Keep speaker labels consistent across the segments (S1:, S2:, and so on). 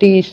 S1: 30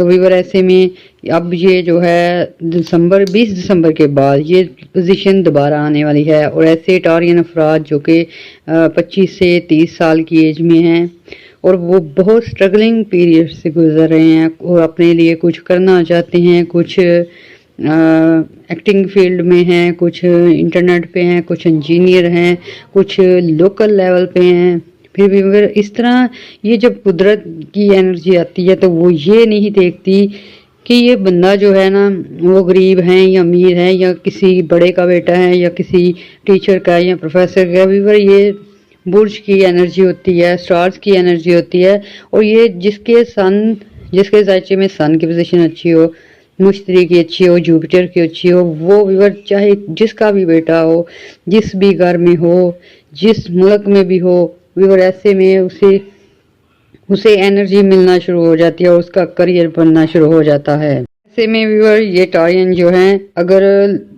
S1: تو ویور ایسے میں اب یہ جو ہے 20 دسمبر کے بعد یہ پوزیشن دوبارہ آنے والی ہے، اور ایسے ٹارین افراد جو کہ 25 سے 30 سال کی ایج میں ہیں اور وہ بہت سٹرگلنگ پیریڈ سے گزر رہے ہیں اور اپنے لیے کچھ کرنا چاہتے ہیں، کچھ ایکٹنگ فیلڈ میں ہیں، کچھ انٹرنیٹ پہ ہیں، کچھ انجینئر ہیں، کچھ لوکل لیول پہ ہیں، پھر بھی مگر اس طرح یہ جب قدرت کی انرجی آتی ہے تو وہ یہ نہیں دیکھتی کہ یہ بندہ جو ہے نا وہ غریب ہیں یا امیر ہے یا کسی بڑے کا بیٹا ہے یا کسی ٹیچر کا یا پروفیسر کا، بھی یہ برج کی انرجی ہوتی ہے، سٹارز کی انرجی ہوتی ہے، اور یہ جس کے زائچے میں سن کی پوزیشن اچھی ہو، مشتری کی اچھی ہو، جوپیٹر کی اچھی ہو، وہ ویور چاہے جس کا بھی بیٹا ہو، جس بھی گھر میں ہو، جس ملک میں بھی ہو، ویور ایسے میں اسے انرجی ملنا شروع ہو جاتی ہے اور اس کا کریئر بننا شروع ہو جاتا ہے۔ ایسے میں ویور یہ ٹارین جو ہیں اگر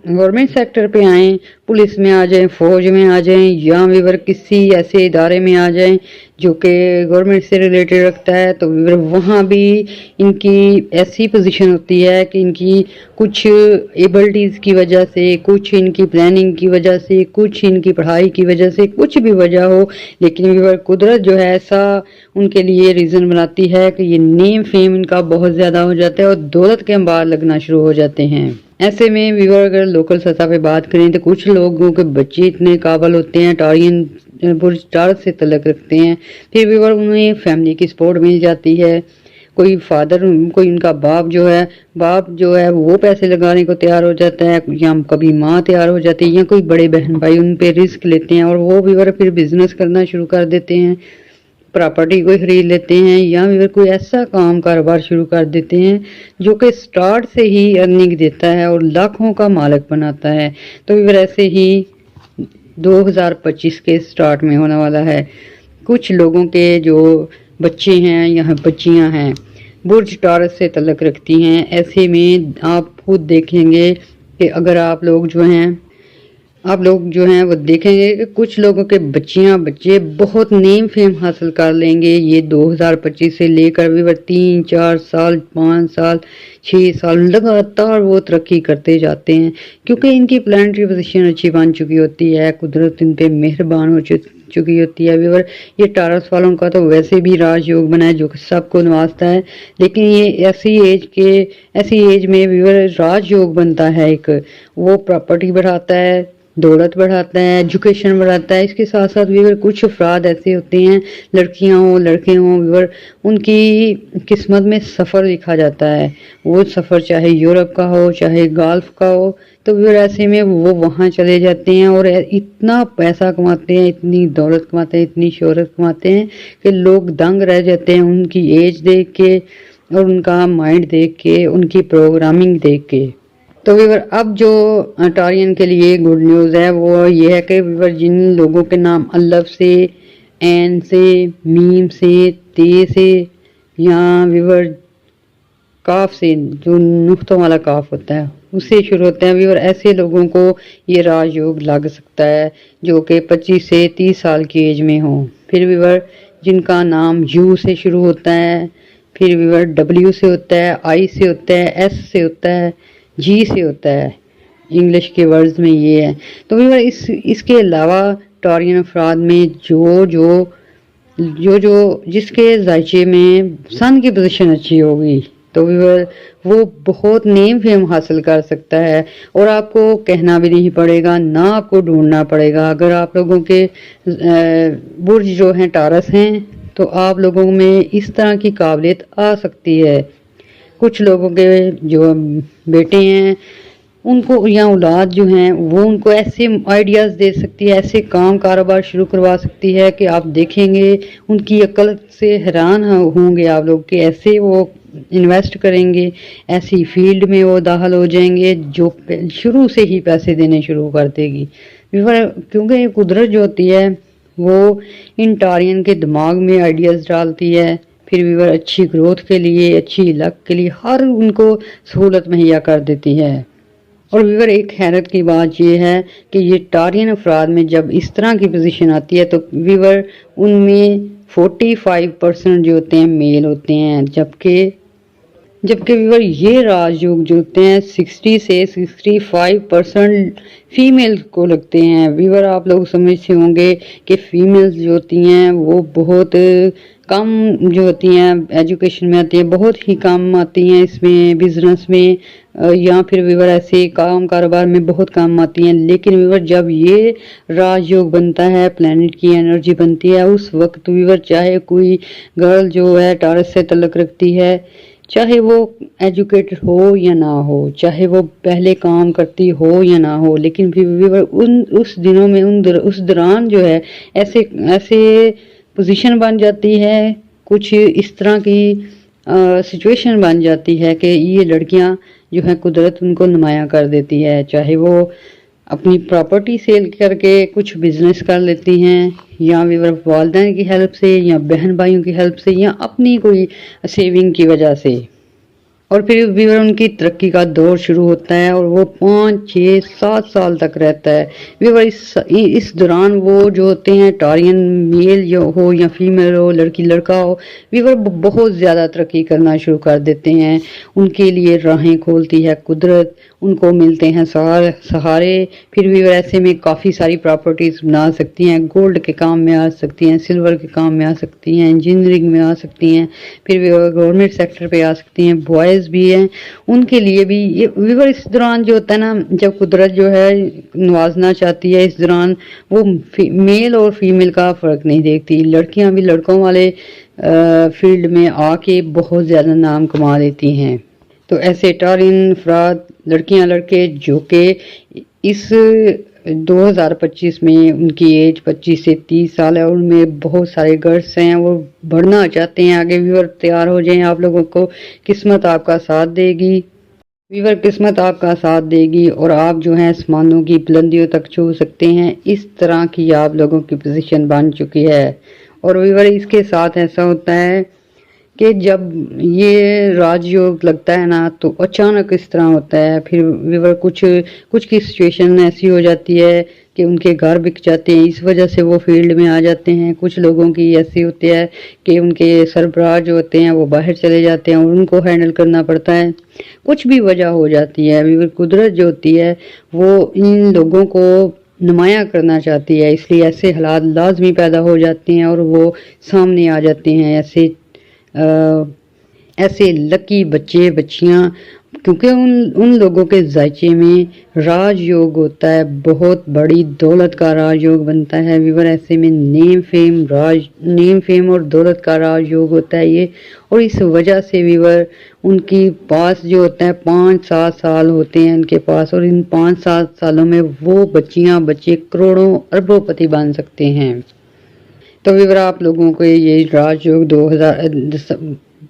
S1: گورنمنٹ سیکٹر پہ آئیں، پولیس میں آ جائیں، فوج میں آ جائیں، یا ویور کسی ایسے ادارے میں آ جائیں جو کہ گورنمنٹ سے ریلیٹڈ رکھتا ہے، تو ویور وہاں بھی ان کی ایسی پوزیشن ہوتی ہے کہ ان کی کچھ ایبلٹیز کی وجہ سے، کچھ ان کی پلاننگ کی وجہ سے، کچھ ان کی پڑھائی کی وجہ سے، کچھ بھی وجہ ہو، لیکن ویور قدرت جو ہے ایسا ان کے لیے ریزن بناتی ہے کہ یہ نیم فیم ان کا بہت زیادہ ہو جاتا ہے اور دولت کے انبار لگنا شروع ہو جاتے ہیں۔ ایسے میں ویور اگر لوکل سطح پہ بات کریں تو کچھ لوگوں کے بچے اتنے قابل ہوتے ہیں، ٹارین برج ٹارس سے تعلق رکھتے ہیں، پھر ویور انہیں فیملی کی سپورٹ مل جاتی ہے، کوئی فادر، کوئی ان کا باپ جو ہے وہ پیسے لگانے کو تیار ہو جاتا ہے، یا کبھی ماں تیار ہو جاتی ہے، یا کوئی بڑے بہن بھائی ان پہ رسک لیتے ہیں اور وہ ویور پھر بزنس کرنا شروع کر دیتے ہیں، پراپرٹی کوئی خرید لیتے ہیں، یا ویور کوئی ایسا کاروبار شروع کر دیتے ہیں جو کہ سٹارٹ سے ہی ارننگ دیتا ہے اور لاکھوں کا مالک بناتا ہے۔ تو ویور ایسے ہی 2025 کے سٹارٹ میں ہونے والا ہے۔ کچھ لوگوں کے جو بچے ہیں یا بچیاں ہیں برج ٹارس سے تعلق رکھتی ہیں، ایسے میں آپ خود دیکھیں گے کہ اگر آپ لوگ جو ہیں وہ دیکھیں گے کہ کچھ لوگوں کے بچے بہت نیم فیم حاصل کر لیں گے، یہ 2025 سے لے کر بھی 3 4 سال 5 سال 6 سال لگاتار وہ ترقی کرتے جاتے ہیں، کیونکہ ان کی پلانٹری پوزیشن اچھی بن چکی ہوتی ہے، قدرت ان پہ مہربان ہو چکی ہوتی ہے۔ ویور یہ ٹارس والوں کا تو ویسے بھی راج یوگ بنا ہے جو کہ سب کو نوازتا ہے، لیکن یہ ایسی ایج میں ویور راج یوگ بنتا ہے، ایک وہ پراپرٹی بڑھاتا ہے، دولت بڑھاتا ہے، ایجوکیشن بڑھاتا ہے۔ اس کے ساتھ ساتھ ویور کچھ افراد ایسے ہوتے ہیں، لڑکیاں ہوں لڑکے ہوں، ویور ان کی قسمت میں سفر لکھا جاتا ہے، وہ سفر چاہے یورپ کا ہو چاہے گالف کا ہو، تو ویور ایسے میں وہ وہاں چلے جاتے ہیں اور اتنا پیسہ کماتے ہیں، اتنی دولت کماتے ہیں، اتنی شہرت کماتے ہیں کہ لوگ دنگ رہ جاتے ہیں ان کی ایج دیکھ کے اور ان کا مائنڈ دیکھ کے، ان کی پروگرامنگ دیکھ کے۔ تو ویور اب جو ٹارین کے لیے گڈ نیوز ہے وہ یہ ہے کہ ویور جن لوگوں کے نام الف سے، این سے، میم سے، تے سے، یا ویور کاف سے، جو نقطوں والا کاف ہوتا ہے اس سے شروع ہوتا ہے، ویور ایسے لوگوں کو یہ راج یوگ لگ سکتا ہے جو کہ 25 سے 30 سال کی ایج میں ہوں۔ پھر ویور جن کا نام یو سے شروع ہوتا ہے، پھر ویور ڈبلیو سے ہوتا ہے، آئی سے ہوتا ہے، ایس سے ہوتا ہے، جی سے ہوتا ہے، انگلش کے ورڈز میں یہ ہے۔ تو ویور اس کے علاوہ ٹارین افراد میں جس کے ذائچے میں سن کی پوزیشن اچھی ہوگی تو ویور وہ بہت نیم فیم حاصل کر سکتا ہے، اور آپ کو کہنا بھی نہیں پڑے گا، نہ آپ کو ڈھونڈنا پڑے گا۔ اگر آپ لوگوں کے برج جو ہیں ٹارس ہیں تو آپ لوگوں میں اس طرح کی قابلیت آ سکتی ہے۔ کچھ لوگوں کے جو بیٹے ہیں ان کو یا اولاد جو ہیں وہ ان کو ایسے آئیڈیاز دے سکتی ہے، ایسے کاروبار شروع کروا سکتی ہے کہ آپ دیکھیں گے ان کی عقل سے حیران ہوں گے آپ لوگ کہ ایسے وہ انویسٹ کریں گے، ایسی فیلڈ میں وہ داخل ہو جائیں گے جو شروع سے ہی پیسے دینے شروع کر دے گی۔ کیونکہ قدرت جو ہوتی ہے وہ ان ٹارین کے دماغ میں آئیڈیاز ڈالتی ہے، پھر ویور اچھی گروتھ کے لیے، اچھی لک کے لیے ہر ان کو سہولت مہیا کر دیتی ہے۔ اور ویور ایک حیرت کی بات یہ ہے کہ یہ ٹارین افراد میں جب اس طرح کی پوزیشن آتی ہے تو ویور ان میں 45% جو ہوتے ہیں میل ہوتے ہیں، جبکہ جبکہ ویور یہ راجیوگ جو ہوتے ہیں 60 سے 65% فیمیل کو لگتے ہیں۔ ویور آپ لوگ سمجھتے ہوں گے کہ فیمیلز جو ہوتی ہیں وہ بہت کم جو ہوتی ہیں ایجوکیشن میں آتی ہیں، بہت ہی کم آتی ہیں اس میں، بزنس میں یا پھر ویور ایسے کام کاروبار میں بہت کم آتی ہیں۔ لیکن ویور جب یہ راج یوگ بنتا ہے، پلانٹ کی انرجی بنتی ہے، اس وقت ویور چاہے کوئی گرل جو ہے ٹارس سے تعلق رکھتی ہے، چاہے وہ ایجوکیٹڈ ہو یا نہ ہو، چاہے وہ پہلے کام کرتی ہو یا نہ ہو، لیکن اس دنوں میں اس دوران جو ہے ایسے پوزیشن بن جاتی ہے، کچھ اس طرح کی سچویشن بن جاتی ہے کہ یہ لڑکیاں جو ہیں قدرت ان کو نمایاں کر دیتی ہے، چاہے وہ اپنی پراپرٹی سیل کر کے کچھ بزنس کر لیتی ہیں، یا ویور والدین کی ہیلپ سے، یا بہن بھائیوں کی ہیلپ سے، یا اپنی کوئی سیونگ کی وجہ سے، اور پھر ویور ان کی ترقی کا دور شروع ہوتا ہے اور وہ 5 6 7 سال تک رہتا ہے۔ ویور اس دوران وہ جو ہوتے ہیں ٹارین میل جو ہو یا فیمیل ہو، لڑکی لڑکا ہو، ویور بہت زیادہ ترقی کرنا شروع کر دیتے ہیں۔ ان کے لیے راہیں کھولتی ہے قدرت، ان کو ملتے ہیں سہارے، پھر ویور ایسے میں کافی ساری پراپرٹیز بنا سکتی ہیں، گولڈ کے کام میں آ سکتی ہیں، سلور کے کام میں آ سکتی ہیں، انجینئرنگ میں آ سکتی ہیں، پھر گورنمنٹ سیکٹر پہ آ سکتی ہیں، بوائز بھی ہیں، ان کے لیے بھی ویور اس دوران جو ہوتا ہے نا، جب قدرت جو ہے نوازنا چاہتی ہے، اس دوران وہ میل اور فیمیل کا فرق نہیں دیکھتی، لڑکیاں بھی لڑکوں والے فیلڈ میں آ کے بہت زیادہ نام کما لیتی ہیں۔ تو ایسے ٹارین افراد، لڑکیاں لڑکے جو کہ اس 2025 میں ان کی ایج 25 سے 30 سال ہے، اور ان میں بہت سارے گرلس ہیں، وہ بڑھنا چاہتے ہیں آگے، ویور تیار ہو جائیں، آپ لوگوں کو قسمت آپ کا ساتھ دے گی، ویور قسمت آپ کا ساتھ دے گی، اور آپ جو ہیں آسمانوں کی بلندیوں تک چھو سکتے ہیں۔ اس طرح کی آپ لوگوں کی پوزیشن بن چکی ہے۔ اور ویور اس کے ساتھ ایسا ہوتا ہے کہ جب یہ راج یوگ لگتا ہے نا تو اچانک اس طرح ہوتا ہے، پھر ویور کچھ کی سچویشن ایسی ہو جاتی ہے کہ ان کے گھر بک جاتے ہیں، اس وجہ سے وہ فیلڈ میں آ جاتے ہیں۔ کچھ لوگوں کی ایسی ہوتی ہے کہ ان کے سربراہ جو ہوتے ہیں وہ باہر چلے جاتے ہیں اور ان کو ہینڈل کرنا پڑتا ہے، کچھ بھی وجہ ہو جاتی ہے۔ ویور قدرت جو ہوتی ہے وہ ان لوگوں کو نمایاں کرنا چاہتی ہے، اس لیے ایسے حالات لازمی پیدا ہو جاتے ہیں اور وہ سامنے آ جاتے ہیں، ایسے لکی بچے بچیاں، کیونکہ ان لوگوں کے ذائچے میں راج یوگ ہوتا ہے، بہت بڑی دولت کا راج یوگ بنتا ہے ویور۔ ایسے میں نیم فیم اور دولت کا راج یوگ ہوتا ہے یہ، اور اس وجہ سے ویور ان کی پاس جو ہوتا ہے 5 7 سال ہوتے ہیں ان کے پاس، اور ان 5 7 سالوں میں وہ بچیاں بچے کروڑوں اربوں پتی بن سکتے ہیں۔ تو ویور آپ لوگوں کو یہ راج یوگ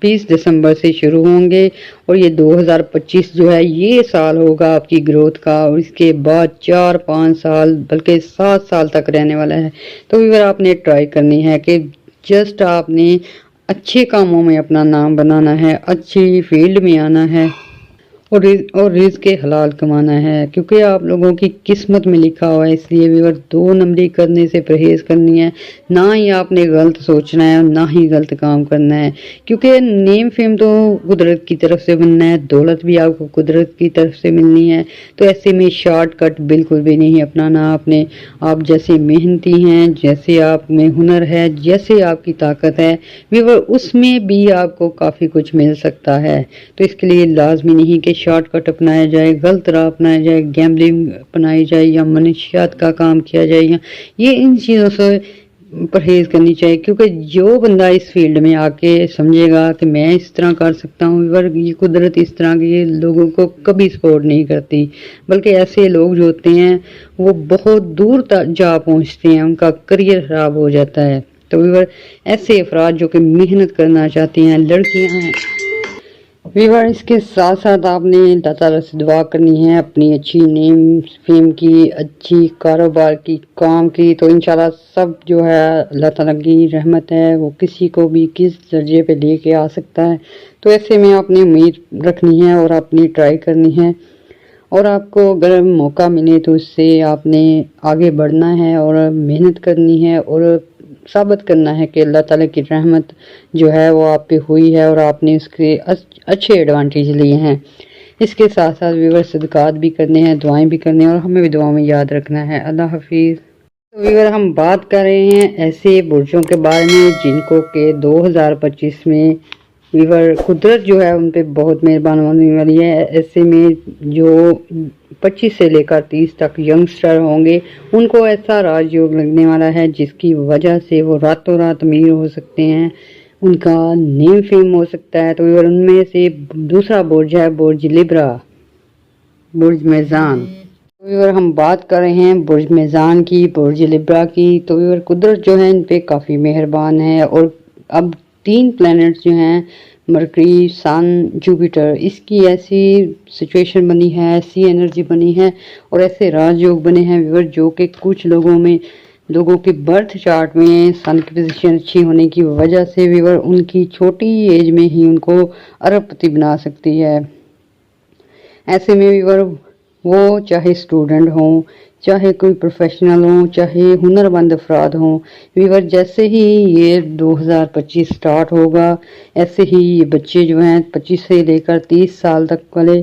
S1: 20 دسمبر سے شروع ہوں گے، اور یہ 2025 جو ہے یہ سال ہوگا آپ کی گروتھ کا، اور اس کے بعد 4 5 سال بلکہ 7 سال تک رہنے والا ہے۔ تو ویور آپ نے ٹرائی کرنی ہے کہ جسٹ آپ نے اچھے کاموں میں اپنا نام بنانا ہے، اچھی فیلڈ میں آنا ہے، اور رزق حلال کمانا ہے، کیونکہ آپ لوگوں کی قسمت میں لکھا ہوا ہے۔ اس لیے ویور 2 نمبری کرنے سے پرہیز کرنی ہے، نہ ہی آپ نے غلط سوچنا ہے اور نہ ہی غلط کام کرنا ہے، کیونکہ نیم فیم تو قدرت کی طرف سے ملنا ہے، دولت بھی آپ کو قدرت کی طرف سے ملنی ہے۔ تو ایسے میں شارٹ کٹ بالکل بھی نہیں اپنانا آپ جیسے محنتی ہیں، جیسے آپ میں ہنر ہے، جیسے آپ کی طاقت ہے ویور، اس میں بھی آپ کو کافی کچھ مل سکتا ہے۔ تو اس کے لیے لازمی نہیں کہ شارٹ کٹ اپنایا جائے، غلط راہ اپنایا جائے، گیمبلنگ اپنائی جائے، یا منشیات کا کام کیا جائے، یا یہ ان چیزوں سے پرہیز کرنی چاہیے، کیونکہ جو بندہ اس فیلڈ میں آ کے سمجھے گا کہ میں اس طرح کر سکتا ہوں، یہ قدرت اس طرح کے لوگوں کو کبھی سپورٹ نہیں کرتی، بلکہ ایسے لوگ جو ہوتے ہیں وہ بہت دور تک جا پہنچتے ہیں، ان کا کریئر خراب ہو جاتا ہے۔ تو ویور ایسے افراد جو کہ محنت کرنا چاہتی ہیں، لڑکیاں ہیں ویور، اس کے ساتھ ساتھ آپ نے اللہ تعالیٰ سے دعا کرنی ہے اپنی اچھی نیم فیم کی، اچھی کاروبار کی، کام کی، تو انشاءاللہ سب جو ہے اللہ تعالیٰ کی رحمت ہے، وہ کسی کو بھی کس درجے پہ لے کے آ سکتا ہے۔ تو ایسے میں آپ نے امید رکھنی ہے اور اپنی ٹرائی کرنی ہے، اور آپ کو اگر موقع ملے تو اس سے آپ نے آگے بڑھنا ہے اور محنت کرنی ہے، اور ثابت کرنا ہے کہ اللہ تعالیٰ کی رحمت جو ہے وہ آپ پہ ہوئی ہے اور آپ نے اس کے اچھے ایڈوانٹیج لیے ہیں۔ اس کے ساتھ ساتھ ویور صدقات بھی کرنے ہیں، دعائیں بھی کرنے ہیں اور ہمیں بھی دعاؤں میں یاد رکھنا ہے۔ اللہ حافظ۔ ویور ہم بات کر رہے ہیں ایسے برجوں کے بارے میں جن کو کہ 2025 میں ویور قدرت جو ہے ان پہ بہت مہربان ہونے والی ہے۔ ایسے میں جو 25 سے لے کر 30 تک ینگسٹر ہوں گے ان کو ایسا راج یوگ لگنے والا ہے جس کی وجہ سے وہ راتوں رات امیر ہو سکتے ہیں، ان کا نیم فیم ہو سکتا ہے۔ تو ویور ان میں سے دوسرا برج ہے برج لبرا، برج میزان۔ ویور ہم بات کر رہے ہیں برج میزان کی، برج لبرا کی۔ تو ویور قدرت جو ہے ان پہ کافی مہربان ہے اور اب 3 پلینٹس جو ہیں مرکری، سن، جوپیٹر، اس کی ایسی سچویشن بنی ہے، ایسی انرجی بنی ہے اور ایسے راج یوگ بنے ہیں ویور جو کہ کچھ لوگوں کے برتھ چارٹ میں سن کی پوزیشن اچھی ہونے کی وجہ سے ویور ان کی چھوٹی ایج میں ہی ان کو ارب پتی بنا سکتی ہے۔ ایسے میں ویور وہ چاہے اسٹوڈنٹ ہوں، چاہے کوئی پروفیشنل ہوں، چاہے ہنرمند افراد ہوں، ویور جیسے ہی یہ 2025 سٹارٹ ہوگا ایسے ہی یہ بچے جو ہیں 25 سے لے کر 30 سال تک والے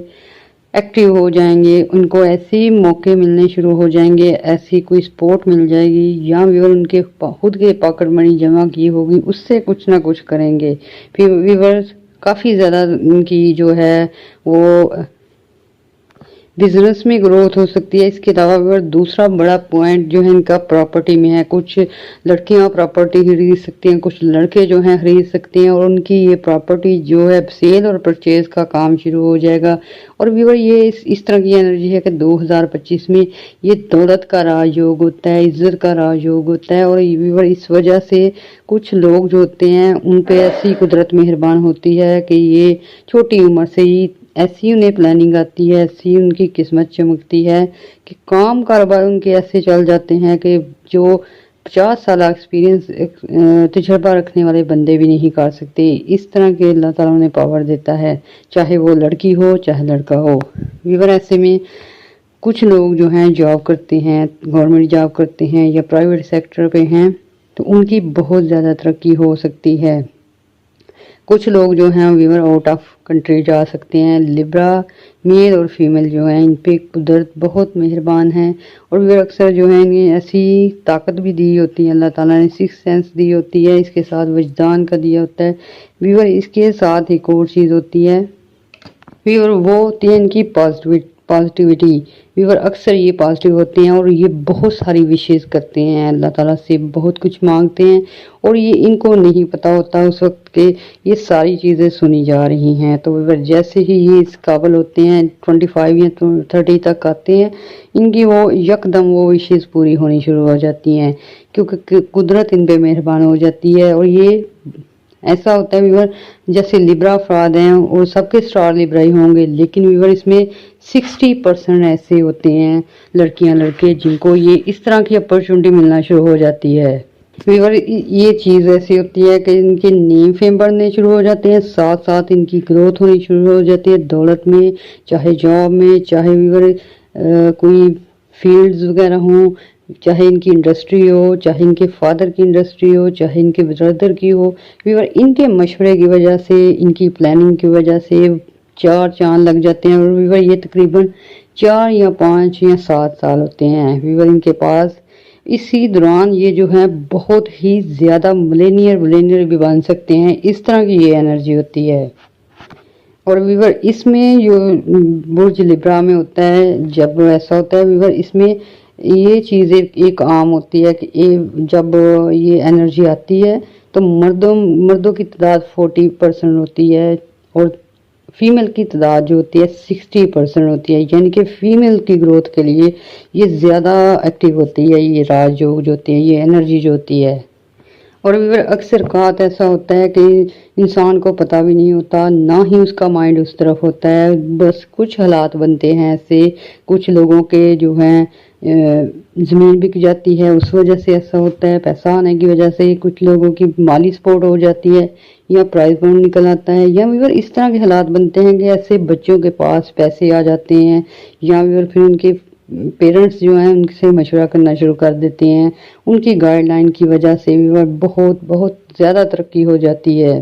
S1: ایکٹیو ہو جائیں گے، ان کو ایسی موقع ملنے شروع ہو جائیں گے، ایسی کوئی سپورٹ مل جائے گی یا ویور ان کے خود کے پاکٹ منی جمع کی ہوگی اس سے کچھ نہ کچھ کریں گے۔ پھر ویور کافی زیادہ ان کی جو ہے وہ بزنس میں گروتھ ہو سکتی ہے۔ اس کے علاوہ ویور دوسرا بڑا پوائنٹ جو ہے ان کا پراپرٹی میں ہے۔ کچھ لڑکیاں پراپرٹی خرید سکتی ہیں، کچھ لڑکے جو ہیں خرید سکتے ہیں اور ان کی یہ پراپرٹی جو ہے سیل اور پرچیز کا کام شروع ہو جائے گا۔ اور ویور یہ اس طرح کی انرجی ہے کہ 2025 میں یہ دولت کا راج یوگ ہوتا ہے، عزت کا راج یوگ ہوتا ہے اور ویور اس وجہ سے کچھ لوگ جو ہوتے ہیں ان پہ ایسی قدرت مہربان ہوتی ہے کہ یہ چھوٹی عمر سے ہی ایسی انہیں پلاننگ آتی ہے، ایسی ان کی قسمت چمکتی ہے کہ کام کاروبار ان کے ایسے چل جاتے ہیں کہ جو 50 سالہ ایکسپیرینس تجربہ رکھنے والے بندے بھی نہیں کر سکتے۔ اس طرح کے اللہ تعالیٰ انہیں پاور دیتا ہے، چاہے وہ لڑکی ہو چاہے لڑکا ہو۔ ویور ایسے میں کچھ لوگ جو ہیں جاب کرتے ہیں، گورنمنٹ جاب کرتے ہیں یا پرائیویٹ سیکٹر پہ ہیں تو ان کی بہت زیادہ ترقی ہو سکتی ہے۔ کچھ لوگ جو ہیں ویور آؤٹ آف کنٹری جا سکتے ہیں۔ لبرا میل اور فیمیل جو ہیں ان پہ قدرت بہت مہربان ہے اور ویور اکثر جو ہیں انہیں ایسی طاقت بھی دی ہوتی ہے، اللہ تعالیٰ نے سکس سینس دی ہوتی ہے، اس کے ساتھ وجدان کا دیا ہوتا ہے ویور۔ اس کے ساتھ ایک اور چیز ہوتی ہے ویور، وہ ہوتی ہے ان کی پازیٹیوٹی۔ ویور اکثر یہ پازیٹیو ہوتے ہیں اور یہ بہت ساری وشیز کرتے ہیں، اللہ تعالیٰ سے بہت کچھ مانگتے ہیں اور یہ ان کو نہیں پتا ہوتا اس وقت کہ یہ ساری چیزیں سنی جا رہی ہیں۔ تو ویور جیسے ہی یہ اس قابل ہوتے ہیں 25 یا 30 تک آتے ہیں، ان کی وہ یکدم وہ وشیز پوری ہونی شروع ہو جاتی ہیں کیونکہ قدرت ان پہ مہربان ہو جاتی ہے۔ اور یہ ایسا ہوتا ہے ویور جیسے لبرا افراد ہیں اور سب کے سٹار لبرا ہی ہوں گے، لیکن ویور اس میں 60% ایسے ہوتے ہیں لڑکیاں لڑکے جن کو یہ اس طرح کی اپرچونٹی ملنا شروع ہو جاتی ہے۔ ویور یہ چیز ایسی ہوتی ہے کہ ان کے نیم فیم بڑھنے شروع ہو جاتے ہیں، ساتھ ساتھ ان کی گروتھ ہونی شروع ہو جاتی ہے دولت میں، چاہے جاب میں، چاہے ویور کوئی فیلڈز وغیرہ ہوں، چاہے ان کی انڈسٹری ہو، چاہے ان کے فادر کی انڈسٹری ہو، چاہے ان کے بردر کی ہو۔ ویور ان کے مشورے کی وجہ سے، ان کی پلاننگ کی وجہ سے 4 چاند لگ جاتے ہیں اور ویور یہ تقریباً 4 یا 5 یا 7 سال ہوتے ہیں ویور ان کے پاس۔ اسی دوران یہ جو ہے بہت ہی زیادہ ملینئر بھی بن سکتے ہیں، اس طرح کی یہ انرجی ہوتی ہے۔ اور ویور اس میں جو برج لبرا میں ہوتا ہے، جب ایسا ہوتا ہے ویور اس میں یہ چیز ایک عام ہوتی ہے کہ جب یہ انرجی آتی ہے تو مردوں کی تعداد 40% ہوتی ہے اور فیمیل کی تعداد جو ہوتی ہے 60% ہوتی ہے، یعنی کہ فیمیل کی گروتھ کے لیے یہ زیادہ ایکٹیو ہوتی ہے، یہ راج یوگ جو ہوتی ہے، یہ انرجی جو ہوتی ہے۔ اور ویور اکثر اوقات ایسا ہوتا ہے کہ انسان کو پتہ بھی نہیں ہوتا، نہ ہی اس کا مائنڈ اس طرف ہوتا ہے، بس کچھ حالات بنتے ہیں ایسے، کچھ لوگوں کے جو ہیں زمین بک جاتی ہے اس وجہ سے ایسا ہوتا ہے، پیسہ آنے کی وجہ سے کچھ لوگوں کی مالی سپورٹ ہو جاتی ہے یا پرائز بانڈ نکل آتا ہے، یا ویور اس طرح کے حالات بنتے ہیں کہ ایسے بچوں کے پاس پیسے آ جاتے ہیں یا ویور پھر ان کے پیرنٹس جو ہیں ان سے مشورہ کرنا شروع کر دیتے ہیں، ان کی گائیڈ لائن کی وجہ سے ویور بہت بہت زیادہ ترقی ہو جاتی ہے۔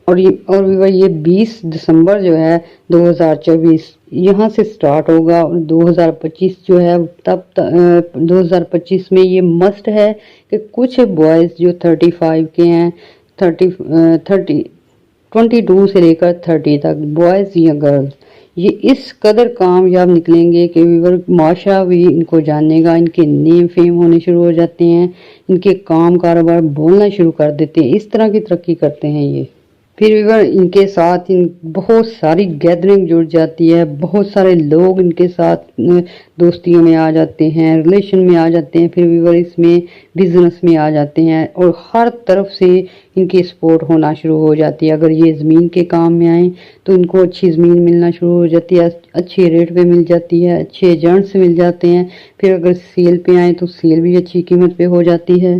S1: اور ویور یہ 20 دسمبر جو ہے 2024 یہاں سے سٹارٹ ہوگا، اور 2025 جو ہے تب 2025 میں یہ مسٹ ہے کہ کچھ بوائز جو 35 کے ہیں، 22 سے لے کر 30 تک بوائز یا گرلز، یہ اس قدر کامیاب نکلیں گے کہ ویور معاشرہ بھی ان کو جانے گا، ان کے نیم فیم ہونے شروع ہو جاتے ہیں، ان کے کام کاروبار بولنا شروع کر دیتے ہیں، اس طرح کی ترقی کرتے ہیں یہ۔ پھر ویور ان کے ساتھ بہت ساری گیدرنگ جڑ جاتی ہے، بہت سارے لوگ ان کے ساتھ دوستیوں میں آ جاتے ہیں، ریلیشن میں آ جاتے ہیں، پھر ویور اس میں بزنس میں آ جاتے ہیں، اور ہر طرف سے ان کی سپورٹ ہونا شروع ہو جاتی ہے۔ اگر یہ زمین کے کام میں آئیں تو ان کو اچھی زمین ملنا شروع ہو جاتی ہے، اچھے ریٹ پہ مل جاتی ہے، اچھے ایجنٹ سے مل جاتے ہیں، پھر اگر سیل پہ آئیں تو سیل بھی اچھی قیمت پہ ہو جاتی ہے۔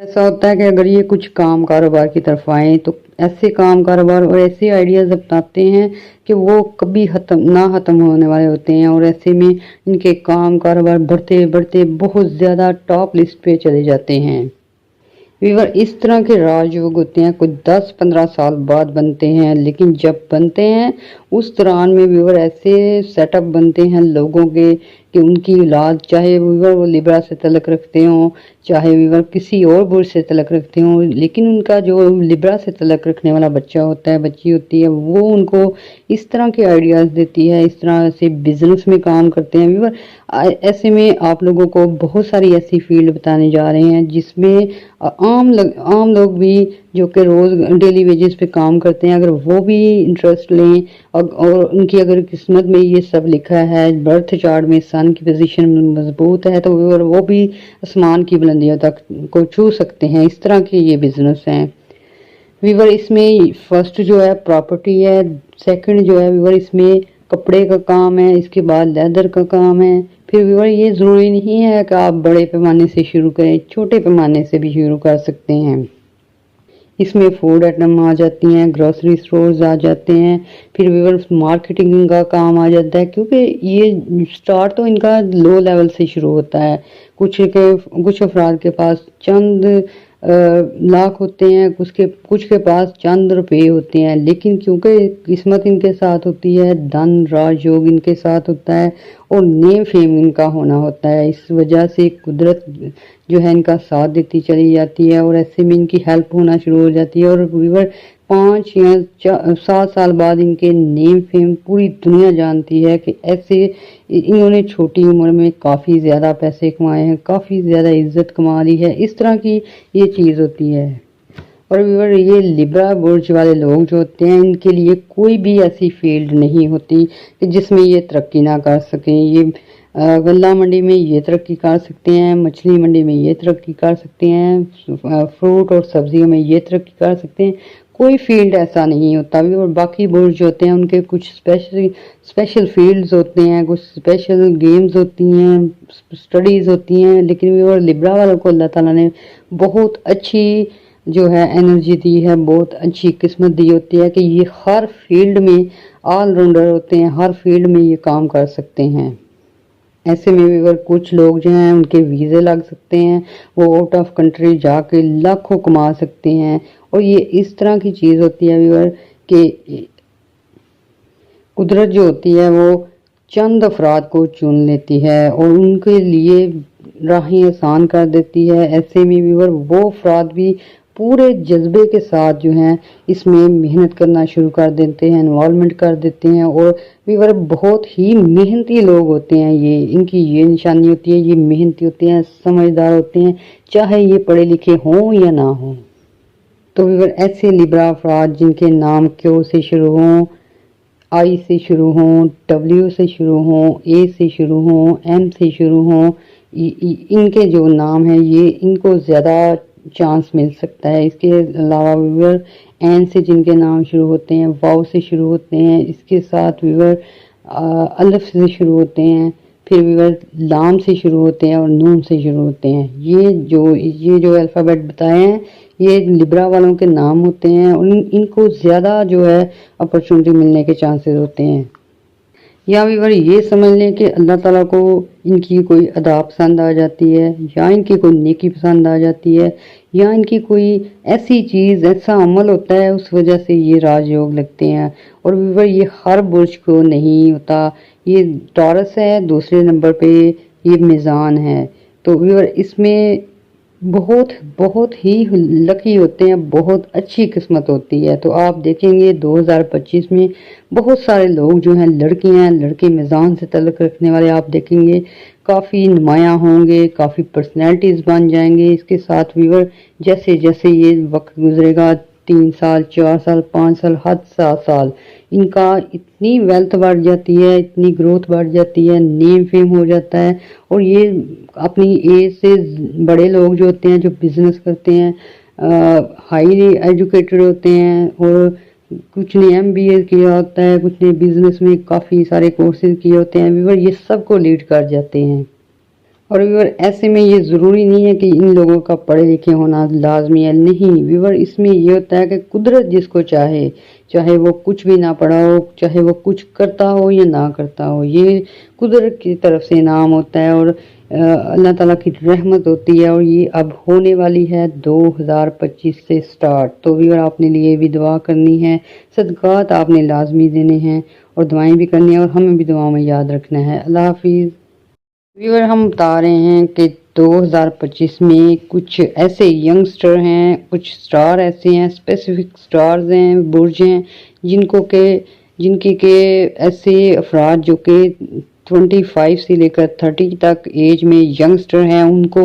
S1: ایسا ہوتا ہے کہ اگر یہ کچھ کام کاروبار کی طرف آئیں تو ایسے کام کاروبار اور ایسے آئیڈیاز اپناتے ہیں کہ وہ کبھی نہ ختم ہونے والے ہوتے ہیں، اور ایسے میں ان کے کام کاروبار بڑھتے بڑھتے بہت زیادہ ٹاپ لسٹ پہ چلے جاتے ہیں۔ ویور اس طرح کے راج یوگ ہوتے ہیں کچھ 10-15 سال بعد بنتے ہیں، لیکن جب بنتے ہیں اس دوران میں ویور ایسے سیٹ اپ بنتے ہیں لوگوں کے کہ ان کی اولاد چاہے ویور وہ لبرا سے تعلق رکھتے ہوں، چاہے ویور کسی اور برج سے تعلق رکھتے ہوں، لیکن ان کا جو لبرا سے تعلق رکھنے والا بچہ ہوتا ہے، بچی ہوتی ہے، وہ ان کو اس طرح کے آئیڈیاز دیتی ہے، اس طرح سے بزنس میں کام کرتے ہیں۔ ویور ایسے میں آپ لوگوں کو بہت ساری ایسی فیلڈ بتانے جا رہے ہیں جس میں عام لوگ بھی جو کہ روز ڈیلی ویجز پہ کام کرتے ہیں، اگر وہ بھی انٹرسٹ لیں اور ان کی اگر قسمت میں یہ سب لکھا ہے، برتھ چارٹ میں سن کی پوزیشن مضبوط ہے، تو وہ بھی آسمان کی بلندیوں تک کو چھو سکتے ہیں۔ اس طرح کے یہ بزنس ہیں۔ ویور اس میں فرسٹ جو ہے پراپرٹی ہے، سیکنڈ جو ہے ویور اس میں کپڑے کا کام ہے، اس کے بعد لیدر کا کام ہے۔ پھر ویور یہ ضروری نہیں ہے کہ آپ بڑے پیمانے سے شروع کریں، چھوٹے پیمانے سے بھی شروع کر سکتے ہیں۔ اس میں فوڈ آئٹم آ جاتی ہیں، گروسری سٹورز آ جاتے ہیں، پھر ویور مارکیٹنگ کا کام آ جاتا ہے، کیونکہ یہ سٹارٹ تو ان کا لو لیول سے شروع ہوتا ہے۔ کچھ افراد کے پاس چند لاکھ ہوتے ہیں، کچھ کے پاس چند روپے ہوتے ہیں، لیکن کیونکہ قسمت ان کے ساتھ ہوتی ہے، دھن راج یوگ ان کے ساتھ ہوتا ہے، اور نیم فیم ان کا ہونا ہوتا ہے، اس وجہ سے قدرت جو ہے ان کا ساتھ دیتی چلی جاتی ہے، اور ایسے میں ان کی ہیلپ ہونا شروع ہو جاتی ہے، اور ویور 5 یا 7 سال بعد ان کے نیم فیم پوری دنیا جانتی ہے کہ ایسے انہوں نے چھوٹی عمر میں کافی زیادہ پیسے کمائے ہیں، کافی زیادہ عزت کما لی ہے، اس طرح کی یہ چیز ہوتی ہے۔ اور ویور یہ لبرا برج والے لوگ جو ہوتے ہیں ان کے لیے کوئی بھی ایسی فیلڈ نہیں ہوتی کہ جس میں یہ ترقی نہ کر سکیں۔ یہ غلہ منڈی میں یہ ترقی کر سکتے ہیں، مچھلی منڈی میں یہ ترقی کر سکتے ہیں، فروٹ اور سبزیوں میں یہ ترقی کر سکتے ہیں، کوئی فیلڈ ایسا نہیں ہوتا۔ اور باقی برج جو ہوتے ہیں ان کے کچھ اسپیشل فیلڈز ہوتے ہیں، کچھ اسپیشل گیمز ہوتی ہیں، اسٹڈیز ہوتی ہیں، لیکن ویور لبرا والوں کو اللہ تعالیٰ نے بہت اچھی جو ہے انرجی دی ہے، بہت اچھی قسمت دی ہوتی ہے کہ یہ ہر فیلڈ میں آل راؤنڈر ہوتے ہیں، ہر فیلڈ میں یہ کام کر سکتے ہیں۔ ایسے میں ویور کچھ لوگ جو ہیں ان کے ویزے لگ سکتے ہیں، وہ آؤٹ آف کنٹری جا کے لاکھوں کما سکتے ہیں، اور یہ اس طرح کی چیز ہوتی ہے ویور کہ قدرت جو ہوتی ہے وہ چند افراد کو چن لیتی ہے اور ان کے لیے راہیں آسان کر دیتی ہے۔ ایسے میں ویور وہ افراد بھی پورے جذبے کے ساتھ جو ہیں اس میں محنت کرنا شروع کر دیتے ہیں، انوالومنٹ کر دیتے ہیں، اور ویور بہت ہی محنتی لوگ ہوتے ہیں، یہ ان کی یہ نشانی ہوتی ہے، یہ محنتی ہوتے ہیں، سمجھدار ہوتے ہیں، چاہے یہ پڑھے لکھے ہوں یا نہ ہوں۔ تو ویور ایسے لبرا افراد جن کے نام کیو سے شروع ہوں، آئی سے شروع ہوں، ڈبلیو سے شروع ہوں، اے سے شروع ہوں، ایم سے شروع ہوں، ان کے جو نام ہیں یہ ان کو زیادہ چانس مل سکتا ہے۔ اس کے علاوہ ویور این سے جن کے نام شروع ہوتے ہیں، واو سے شروع ہوتے ہیں، اس کے ساتھ ویور الف سے شروع ہوتے ہیں، پھر ویور لام سے شروع ہوتے ہیں اور نون سے شروع ہوتے ہیں۔ یہ جو الفابیٹ بتائے ہیں یہ لبرا والوں کے نام ہوتے ہیں، اور ان کو زیادہ جو ہے اپرچونٹی ملنے کے چانسز ہوتے ہیں۔ یا ویور یہ سمجھ لیں کہ اللہ تعالیٰ کو ان کی کوئی ادا پسند آ جاتی ہے، یا ان کی کوئی نیکی پسند آ جاتی ہے، یا ان کی کوئی ایسی چیز ایسا عمل ہوتا ہے اس وجہ سے یہ راج یوگ لگتے ہیں۔ اور ویور یہ ہر برج کو نہیں ہوتا، یہ ٹورس ہے، دوسرے نمبر پہ یہ میزان ہے، تو ویور اس میں بہت بہت ہی لکی ہوتے ہیں، بہت اچھی قسمت ہوتی ہے۔ تو آپ دیکھیں گے 2025 میں بہت سارے لوگ جو ہیں، لڑکیاں لڑکے میزان سے تعلق رکھنے والے، آپ دیکھیں گے کافی نمایاں ہوں گے، کافی پرسنالٹیز بن جائیں گے۔ اس کے ساتھ ویور جیسے جیسے یہ وقت گزرے گا، 3 سال 4 سال 5 سال حد 7 سال، ان کا اتنی ویلتھ بڑھ جاتی ہے، اتنی گروتھ بڑھ جاتی ہے، نیم فیم ہو جاتا ہے، اور یہ اپنی ایج سے بڑے لوگ جو ہوتے ہیں، جو بزنس کرتے ہیں، ہائیلی ایجوکیٹڈ ہوتے ہیں، اور کچھ نے MBA کیا ہوتا ہے، کچھ نے بزنس میں کافی سارے کورسز کیے ہوتے ہیں، ویور یہ سب کو لیڈ کر جاتے ہیں۔ اور ویور ایسے میں یہ ضروری نہیں ہے کہ ان لوگوں کا پڑھے لکھے ہونا لازمی ہے، نہیں ویور، اس میں یہ ہوتا ہے کہ قدرت جس کو چاہے، چاہے وہ کچھ بھی نہ پڑھا ہو، چاہے وہ کچھ کرتا ہو یا نہ کرتا ہو، یہ قدرت کی طرف سے انعام ہوتا ہے، اور اللہ تعالیٰ کی رحمت ہوتی ہے، اور یہ اب ہونے والی ہے 2025 سے سٹارٹ۔ تو ویور آپ نے لیے بھی دعا کرنی ہے، صدقات آپ نے لازمی دینے ہیں، اور دعائیں بھی کرنی ہیں، اور ہمیں بھی دعاؤں میں یاد رکھنا ہے۔ اللہ حافظ۔ ویور ہم بتا رہے ہیں کہ 2025 میں کچھ ایسے ینگسٹر ہیں، کچھ سٹار ایسے ہیں، اسپیسیفک سٹارز ہیں، برج ہیں، جن کے ایسے افراد جو کہ 25 سے لے کر 30 تک ایج میں ینگسٹر ہیں، ان کو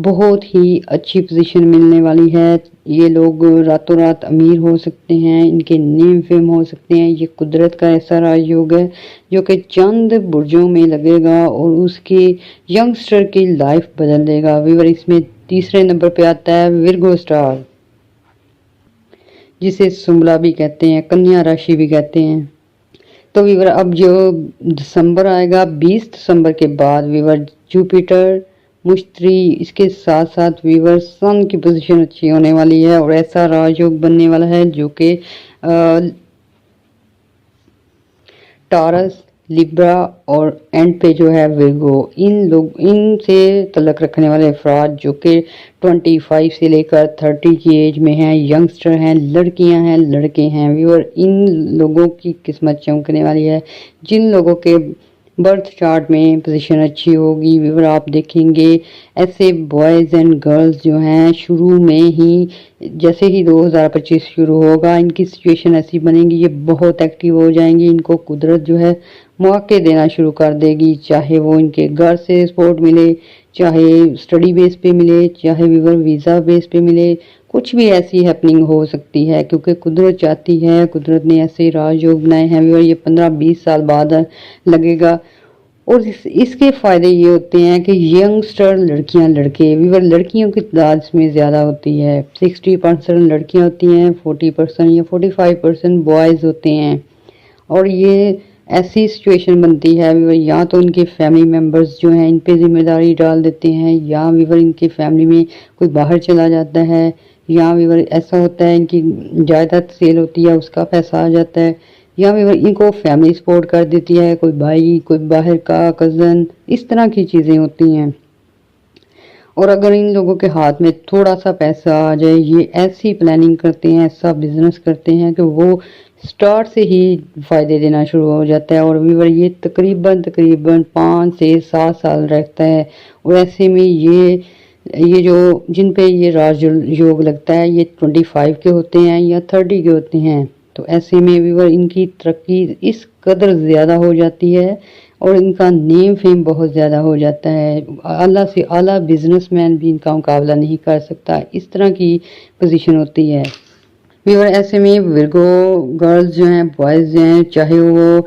S1: بہت ہی اچھی پوزیشن ملنے والی ہے۔ یہ لوگ راتوں رات امیر ہو سکتے ہیں، ان کے نیم فیم ہو سکتے ہیں۔ یہ قدرت کا ایسا راج یوگ ہے جو کہ چند برجوں میں لگے گا اور اس کی ینگسٹر کی لائف بدل دے گا۔ ویور اس میں تیسرے نمبر پہ آتا ہے ورگو سٹار، جسے سنبلا بھی کہتے ہیں، کنیا راشی بھی کہتے ہیں۔ تو ویور اب جو دسمبر آئے گا، 20 دسمبر کے بعد ویور جوپیٹر، مشتری، اس کے ساتھ ساتھ ویور سن کی پوزیشن اچھی ہونے والی ہے، اور ایسا راج یوگ بننے والا ہے جو کہ ٹارس، لیبرا اور اینڈ پہ جو ہے ورگو، ان سے تعلق رکھنے والے افراد جو کہ 25 سے لے کر 30 کی ایج میں ہیں، ینگسٹر ہیں، لڑکیاں ہیں، لڑکے ہیں، ویور ان لوگوں کی قسمت چمکنے والی ہے۔ جن لوگوں کے برتھ چارٹ میں پوزیشن اچھی ہوگی، ویور آپ دیکھیں گے ایسے بوائز اینڈ گرلز جو ہیں، شروع میں ہی جیسے ہی 2025 شروع ہوگا، ان کی سچویشن ایسی بنے گی، یہ بہت ایکٹیو ہو جائیں گی، ان کو قدرت جو ہے مواقع دینا شروع کر دے گی، چاہے وہ ان کے گھر سے سپورٹ ملے، چاہے سٹڈی بیس پہ ملے، چاہے ویور ویزا بیس پہ ملے، کچھ بھی ایسی ہیپننگ ہو سکتی ہے، کیونکہ قدرت چاہتی ہے، قدرت نے ایسے راج یوگ بنائے ہیں، ویور یہ 15-20 سال بعد لگے گا۔ اور اس کے فائدے یہ ہوتے ہیں کہ ینگسٹر لڑکیاں لڑکے، ویور لڑکیوں کی تعداد اس میں زیادہ ہوتی ہے، 60% لڑکیاں ہوتی ہیں، 40% یا 45% بوائز ہوتے ہیں، اور یہ ایسی سچویشن بنتی ہے ویور، یا تو ان کے فیملی ممبرز جو ہیں ان پہ ذمہ داری ڈال دیتے ہیں، یا ویور ان کے فیملی میں کوئی باہر چلا جاتا ہے، یا ویور ایسا ہوتا ہے ان کی جائیداد سیل ہوتی ہے، اس کا پیسہ آ جاتا ہے، یا ویور ان کو فیملی سپورٹ کر دیتی ہے، کوئی بھائی، کوئی باہر کا کزن، اس طرح کی چیزیں ہوتی ہیں۔ اور اگر ان لوگوں کے ہاتھ میں تھوڑا سا پیسہ آ جائے، یہ ایسی پلاننگ کرتے ہیں، ایسا بزنس کرتے ہیں کہ وہ سٹارٹ سے ہی فائدے دینا شروع ہو جاتا ہے، اور ویور یہ تقریباً 5 سے 7 سال رہتا ہے، اور ایسے میں یہ جو جن پہ یہ راج یوگ لگتا ہے، یہ 25 کے ہوتے ہیں یا 30 کے ہوتے ہیں، تو ایسے میں ویور ان کی ترقی اس قدر زیادہ ہو جاتی ہے، اور ان کا نیم فیم بہت زیادہ ہو جاتا ہے، اعلیٰ سے اعلیٰ بزنس مین بھی ان کا مقابلہ نہیں کر سکتا، اس طرح کی پوزیشن ہوتی ہے۔ ویور ایسے میں ورگو گرلز جو ہیں، بوائز جو ہیں، چاہے وہ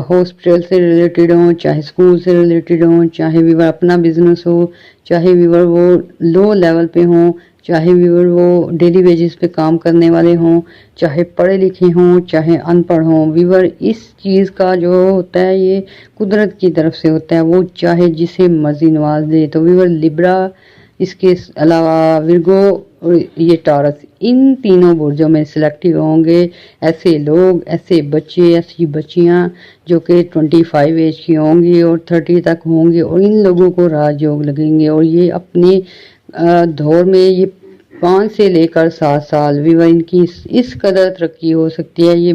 S1: ہاسپٹل سے ریلیٹڈ ہوں، چاہے اسکول سے ریلیٹڈ ہوں، چاہے ویور اپنا بزنس ہو، چاہے ویور وہ لو لیول پہ ہوں، چاہے ویور وہ ڈیلی ویجز پہ کام کرنے والے ہوں، چاہے پڑھے لکھے ہوں، چاہے ان پڑھ ہوں، ویور اس چیز کا جو ہوتا ہے یہ قدرت کی طرف سے ہوتا ہے، وہ چاہے جسے مرضی نواز دے۔ تو ویور لیبرا اس کے علاوہ ورگو اور یہ ٹارس، ان تینوں برجوں میں سلیکٹو ہوں گے ایسے لوگ، ایسے بچے، ایسی بچیاں جو کہ 25 ایج کی ہوں گی اور 30 تک ہوں گے، اور ان لوگوں کو راج یوگ لگیں گے، اور یہ اپنے دور میں یہ 5 سے لے کر 7 سال ویور ان کی اس قدر ترقی ہو سکتی ہے یہ۔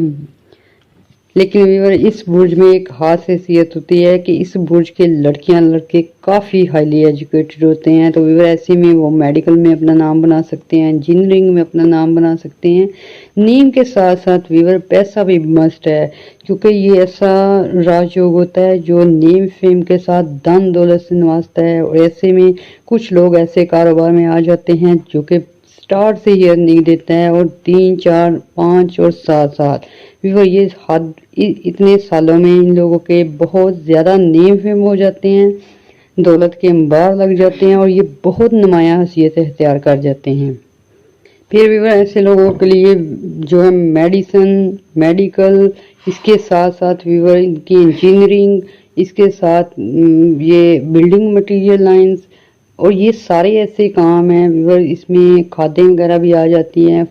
S1: لیکن ویور اس برج میں ایک خاص حیثیت ہوتی ہے کہ اس برج کے لڑکیاں لڑکے کافی ہائیلی ایجوکیٹڈ ہوتے ہیں، تو ویور ایسے میں وہ میڈیکل میں اپنا نام بنا سکتے ہیں، انجینئرنگ میں اپنا نام بنا سکتے ہیں۔ نیم کے ساتھ ساتھ ویور پیسہ بھی مسٹ ہے، کیونکہ یہ ایسا راج یوگ ہوتا ہے جو نیم فیم کے ساتھ دھن دولت سے نوازتا ہے، اور ایسے میں کچھ لوگ ایسے کاروبار میں آ جاتے ہیں جو کہ سٹارٹ سے ہی ارننگ دیتا ہے، اور 3 4 5 اور 7 سال ویور یہ اتنے سالوں میں ان لوگوں کے بہت زیادہ نیم فیم ہو جاتے ہیں، دولت کے انبار لگ جاتے ہیں، اور یہ بہت نمایاں حیثیت اختیار کر جاتے ہیں۔ پھر ویور ایسے لوگوں کے لیے جو ہے میڈیسن، میڈیکل، اس کے ساتھ ساتھ ویور ان کی انجینئرنگ، اس کے ساتھ یہ بلڈنگ مٹیریل لائنز، اور یہ سارے ایسے کام ہیں ویور، اس میں کھادیں وغیرہ بھی آ جاتی ہیں،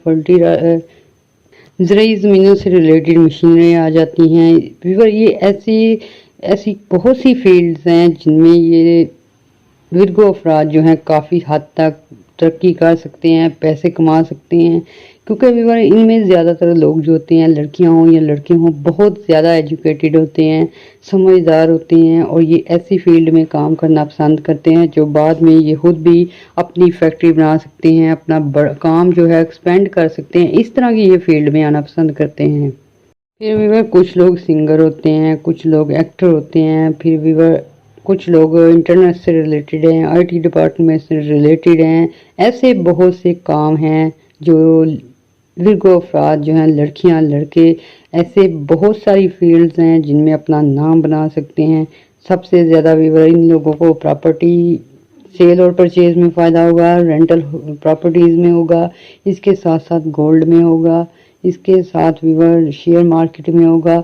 S1: زرعی زمینوں سے ریلیٹڈ مشینیں آ جاتی ہیں ویور۔ یہ ایسی بہت سی فیلڈز ہیں جن میں یہ ورگو افراد جو ہیں کافی حد تک ترقی کر سکتے ہیں، پیسے کما سکتے ہیں، کیونکہ ویور ان میں زیادہ تر لوگ جو ہوتے ہیں، لڑکیاں ہوں یا لڑکے ہوں، بہت زیادہ ایجوکیٹڈ ہوتے ہیں، سمجھدار ہوتے ہیں، اور یہ ایسی فیلڈ میں کام کرنا پسند کرتے ہیں جو بعد میں یہ خود بھی اپنی فیکٹری بنا سکتے ہیں، اپنا کام جو ہے ایکسپینڈ کر سکتے ہیں، اس طرح کی یہ فیلڈ میں آنا پسند کرتے ہیں۔ پھر ویور کچھ لوگ سنگر ہوتے ہیں، کچھ لوگ ایکٹر ہوتے ہیں، پھر ویور کچھ لوگ انٹرنیٹ سے ریلیٹڈ ہیں، آئی ٹی ڈپارٹمنٹ سے ریلیٹڈ ہیں، ایسے بہت سے کام ہیں جو ورگو افراد جو ہیں، لڑکیاں لڑکے، ایسے بہت ساری فیلڈز ہیں جن میں اپنا نام بنا سکتے ہیں۔ سب سے زیادہ ویور ان لوگوں کو پراپرٹی سیل اور پرچیز میں فائدہ ہوگا، رینٹل پراپرٹیز میں ہوگا، اس کے ساتھ ساتھ گولڈ میں ہوگا، اس کے ساتھ ویور شیئر مارکیٹ میں ہوگا۔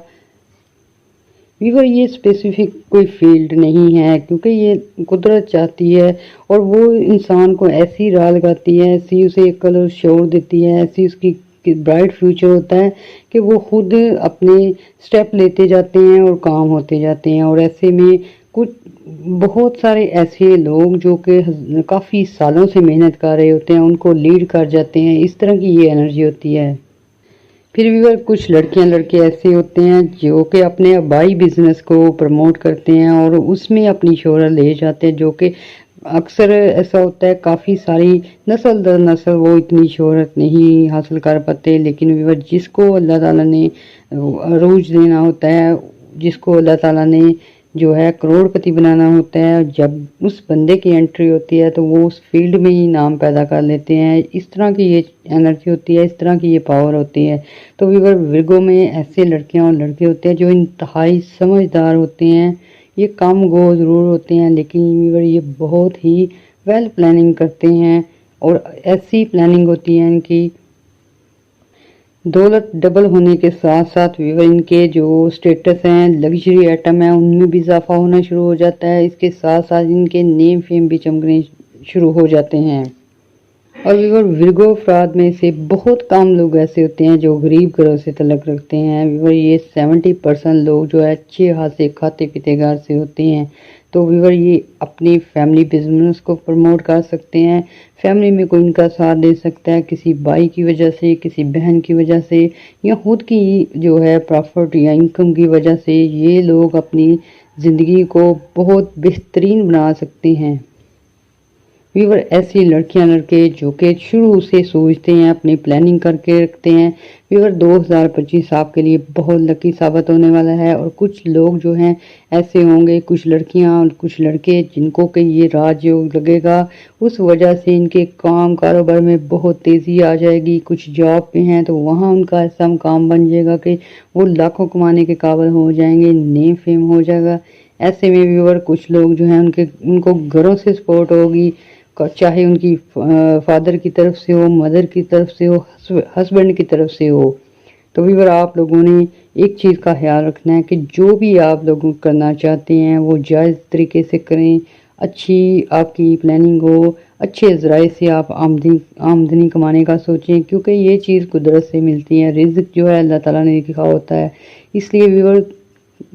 S1: ویور یہ اسپیسیفک کوئی فیلڈ نہیں ہے، کیونکہ یہ قدرت چاہتی ہے، اور وہ انسان کو ایسی راہ لگاتی ہے، ایسی اسے عقل اور شعور دیتی ہے، ایسی اس کی برائٹ فیوچر ہوتا ہے کہ وہ خود اپنے سٹیپ لیتے جاتے ہیں اور کام ہوتے جاتے ہیں، اور ایسے میں کچھ بہت سارے ایسے لوگ جو کہ کافی سالوں سے محنت کر رہے ہوتے ہیں ان کو لیڈ کر جاتے ہیں، اس طرح کی یہ انرجی ہوتی ہے۔ پھر ویور کچھ لڑکیاں لڑکے ایسے ہوتے ہیں جو کہ اپنے آبائی بزنس کو پروموٹ کرتے ہیں اور اس میں اپنی شہرت لے جاتے ہیں، جو کہ اکثر ایسا ہوتا ہے کافی ساری نسل در نسل وہ اتنی شہرت نہیں حاصل کر پاتے، لیکن ویور جس کو اللہ تعالیٰ نے عروج دینا ہوتا ہے، جس کو اللہ تعالیٰ نے جو ہے کروڑ پتی بنانا ہوتا ہے، جب اس بندے کی انٹری ہوتی ہے تو وہ اس فیلڈ میں ہی نام پیدا کر لیتے ہیں، اس طرح کی یہ انرجی ہوتی ہے، اس طرح کی یہ پاور ہوتی ہے۔ تو ویور ورگو میں ایسے لڑکیاں اور لڑکے ہوتے ہیں جو انتہائی سمجھدار ہوتے ہیں، یہ کم گو ضرور ہوتے ہیں لیکن ویور یہ بہت ہی ویل پلاننگ کرتے ہیں، اور ایسی پلاننگ ہوتی ہے ان کی دولت ڈبل ہونے کے ساتھ ساتھ ویور ان کے جو سٹیٹس ہیں، لگژری آئٹم ہیں، ان میں بھی اضافہ ہونا شروع ہو جاتا ہے، اس کے ساتھ ساتھ ان کے نیم فیم بھی چمکنے شروع ہو جاتے ہیں۔ اور ویور ورگو افراد میں سے بہت کم لوگ ایسے ہوتے ہیں جو غریب گھروں سے تعلق رکھتے ہیں، ویور یہ 70% لوگ جو ہے اچھے خاصے کھاتے پیتے گھر سے ہوتے ہیں، تو ویور یہ اپنی فیملی بزنس کو پروموٹ کر سکتے ہیں، فیملی میں کوئی ان کا ساتھ دے سکتا ہے کسی بھائی کی وجہ سے، کسی بہن کی وجہ سے، یا خود کی جو ہے پرافٹ یا انکم کی وجہ سے، یہ لوگ اپنی زندگی کو بہت بہترین بنا سکتے ہیں۔ ویور ایسی لڑکیاں لڑکے جو کہ شروع سے سوچتے ہیں، اپنی پلاننگ کر کے رکھتے ہیں، ویور 2025 آپ کے لیے بہت لکی ثابت ہونے والا ہے، اور کچھ لوگ جو ہیں ایسے ہوں گے، کچھ لڑکیاں اور کچھ لڑکے جن کو کہ یہ راج یوگ لگے گا، اس وجہ سے ان کے کام کاروبار میں بہت تیزی آ جائے گی، کچھ جاب پہ ہیں تو وہاں ان کا ایسا کام بن جائے گا کہ وہ لاکھوں کمانے کے قابل ہو جائیں گے، نیم فیم ہو جائے گا۔ ایسے میں ویور کچھ لوگ جو ہیں ان کو گھروں سے سپورٹ ہوگی، چاہے ان کی فادر کی طرف سے ہو، مدر کی طرف سے ہو، ہسبینڈ کی طرف سے ہو۔ تو ویور آپ لوگوں نے ایک چیز کا خیال رکھنا ہے کہ جو بھی آپ لوگ کرنا چاہتے ہیں وہ جائز طریقے سے کریں، اچھی آپ کی پلاننگ ہو، اچھے ذرائع سے آپ آمدنی کمانے کا سوچیں، کیونکہ یہ چیز قدرت سے ملتی ہے، رزق جو ہے اللہ تعالیٰ نے لکھا ہوتا ہے۔ اس لیے ویور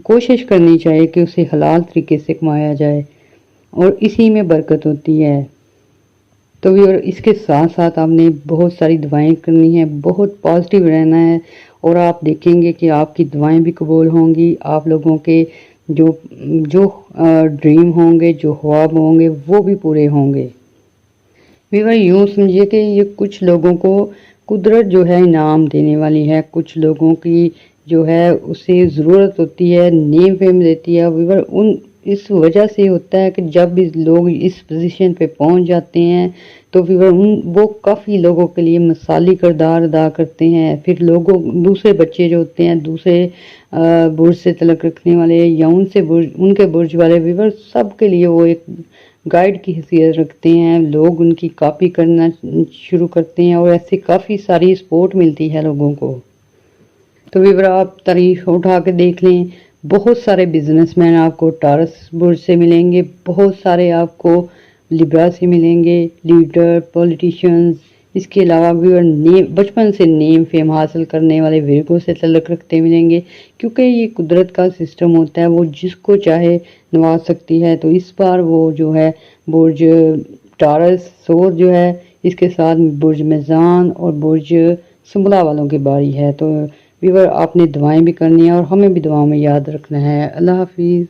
S1: کوشش کرنی چاہیے کہ اسے حلال طریقے سے کمایا جائے اور اسی میں برکت ہوتی ہے۔ تو ویور اس کے ساتھ ساتھ آپ نے بہت ساری دعائیں کرنی ہیں، بہت پازیٹیو رہنا ہے، اور آپ دیکھیں گے کہ آپ کی دعائیں بھی قبول ہوں گی، آپ لوگوں کے جو ڈریم ہوں گے، جو خواب ہوں گے وہ بھی پورے ہوں گے۔ ویور یوں سمجھیے کہ یہ کچھ لوگوں کو قدرت جو ہے انعام دینے والی ہے، کچھ لوگوں کی جو ہے اسے ضرورت ہوتی ہے، نیم فیم دیتی ہے ویور، اس وجہ سے ہوتا ہے کہ جب بھی لوگ اس پوزیشن پہ پہنچ جاتے ہیں تو ویور وہ کافی لوگوں کے لیے مثالی کردار ادا کرتے ہیں، پھر دوسرے بچے جو ہوتے ہیں، دوسرے برج سے تعلق رکھنے والے یا ان کے برج والے ویور، سب کے لیے وہ ایک گائیڈ کی حیثیت رکھتے ہیں، لوگ ان کی کاپی کرنا شروع کرتے ہیں اور ایسے کافی ساری سپورٹ ملتی ہے لوگوں کو۔ تو ویور آپ تاریخ اٹھا کے دیکھ لیں، بہت سارے بزنس مین آپ کو ٹارس برج سے ملیں گے، بہت سارے آپ کو لیبرا سے ملیں گے، لیڈر، پولیٹیشنز، اس کے علاوہ بھی بچپن سے نیم فیم حاصل کرنے والے ورگوں سے تعلق رکھتے ملیں گے، کیونکہ یہ قدرت کا سسٹم ہوتا ہے، وہ جس کو چاہے نواز سکتی ہے۔ تو اس بار وہ جو ہے برج ٹارس سور جو ہے، اس کے ساتھ برج میزان اور برج سنبلا والوں کی باری ہے۔ تو ویور آپ نے دعائیں بھی کرنی ہے اور ہمیں بھی دعاؤں میں یاد رکھنا ہے۔ اللہ حافظ۔